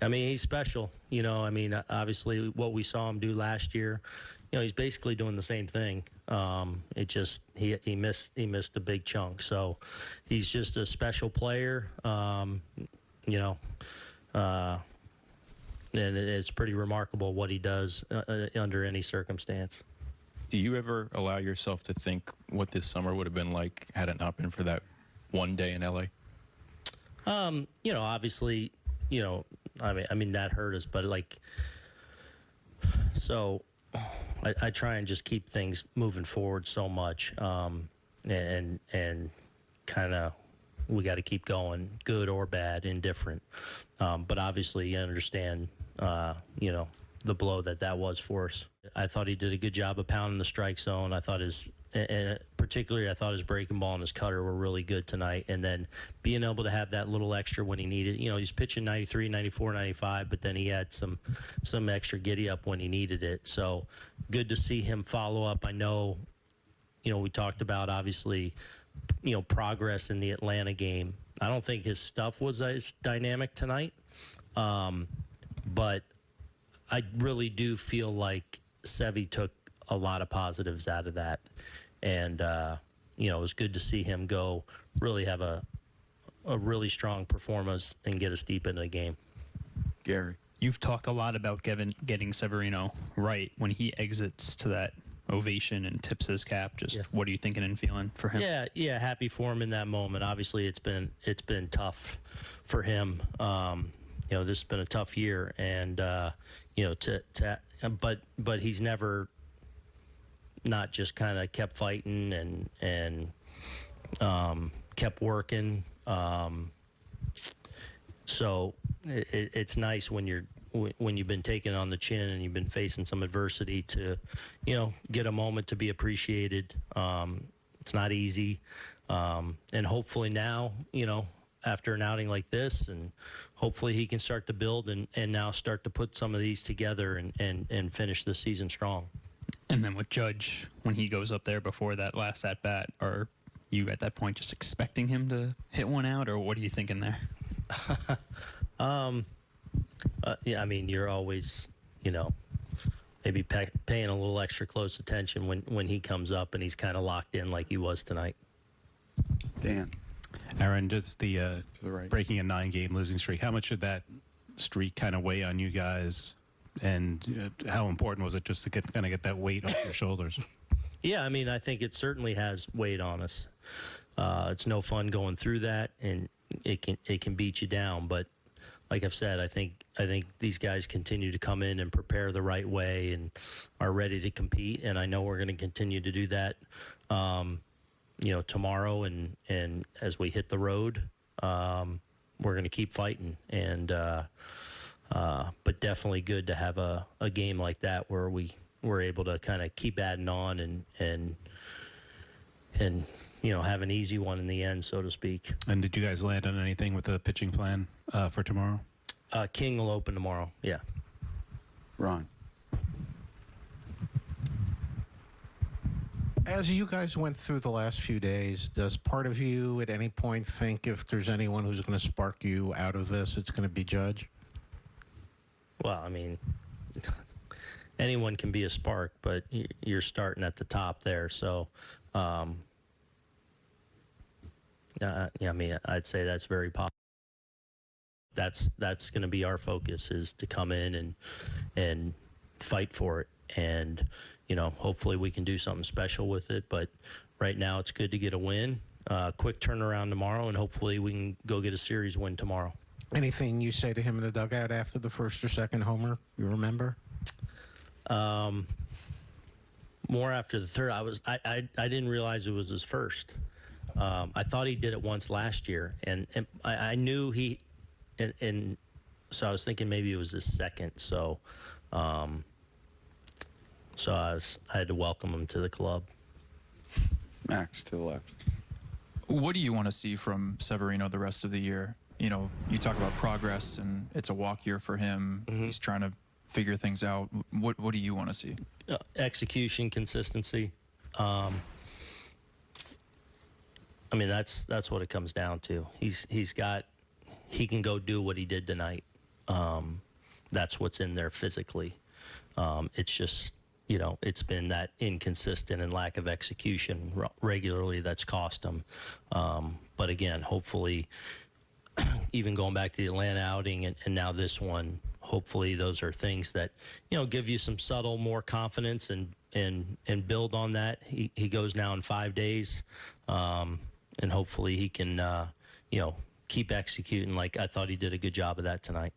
I mean, he's special. You know, I mean, obviously what we saw him do last year, you know, he's basically doing the same thing. It just he missed a big chunk. So he's just a special player. You know, and it's pretty remarkable what he does under any circumstance. Do you ever allow yourself to think what this summer would have been like had it not been for that one day in LA? You know, obviously, you know, I mean that hurt us, but like, so I try and just keep things moving forward so much, and kind of we got to keep going, good or bad, indifferent. But obviously, you understand, you know, the blow that was for us. I thought he did a good job of pounding the strike zone. I thought and particularly I thought his breaking ball and his cutter were really good tonight. And then being able to have that little extra when he needed, you know, he's pitching 93, 94, 95, but then he had some extra giddy up when he needed it. So good to see him follow up. I know, you know, we talked about obviously, you know, progress in the Atlanta game. I don't think his stuff was as dynamic tonight, but I really do feel like Sevy took a lot of positives out of that. And, you know, it was good to see him go really have a really strong performance and get us deep into the game. Gary. You've talked a lot about getting Severino right when he exits to that ovation and tips his cap. Just what are you thinking and feeling for him? Yeah, happy for him in that moment. Obviously, it's been tough for him. You know, this has been a tough year, and you know, but he's never not just kind of kept fighting and kept working. So it's nice when you've been taken on the chin and you've been facing some adversity to, you know, get a moment to be appreciated. It's not easy, and hopefully now, you know, after an outing like this, and hopefully he can start to build and now start to put some of these together and finish the season strong. And then with Judge, when he goes up there before that last at bat, are you at that point just expecting him to hit one out, or what are you thinking there? Yeah, I mean, you're always, you know, maybe paying a little extra close attention when he comes up and he's kind of locked in like he was tonight. Dan. Aaron, just the To the right. breaking a 9-game losing streak, how much did that streak kind of weigh on you guys? And how important was it just to get that weight off your shoulders? Yeah, I mean, I think it certainly has weighed on us. It's no fun going through that, and it can beat you down. But like I've said, I think these guys continue to come in and prepare the right way and are ready to compete. And I know we're going to continue to do that, you know, tomorrow and as we hit the road, we're going to keep fighting. And but definitely good to have a game like that where we were able to kind of keep adding on and you know, have an easy one in the end, so to speak. And did you guys land on anything with the pitching plan for tomorrow? King will open tomorrow, yeah. Ron. As you guys went through the last few days, does part of you at any point think if there's anyone who's going to spark you out of this, it's going to be Judge? Well, I mean, anyone can be a spark, but you're starting at the top there. So, yeah, I mean, I'd say that's very possible. That's going to be our focus, is to come in and fight for it. And, you know, hopefully we can do something special with it. But right now it's good to get a win, quick turnaround tomorrow, and hopefully we can go get a series win tomorrow. Anything you say to him in the dugout after the first or second homer, you remember? More after the third. I didn't realize it was his first. I thought he did it once last year, and I knew he, and so I was thinking maybe it was his second. So, so I had to welcome him to the club. Max, to the left. What do you want to see from Severino the rest of the year? You know, you talk about progress, and it's a walk year for him. Mm-hmm. He's trying to figure things out. What do you want to see? Execution, consistency. I mean, that's what it comes down to. He can go do what he did tonight, that's what's in there physically. It's just, it's been that inconsistent and lack of execution regularly that's cost them. But again, hopefully, even going back to the Atlanta outing and now this one, hopefully those are things that, give you some subtle more confidence and build on that. He goes now in 5 days, and hopefully he can, keep executing like I thought he did a good job of that tonight.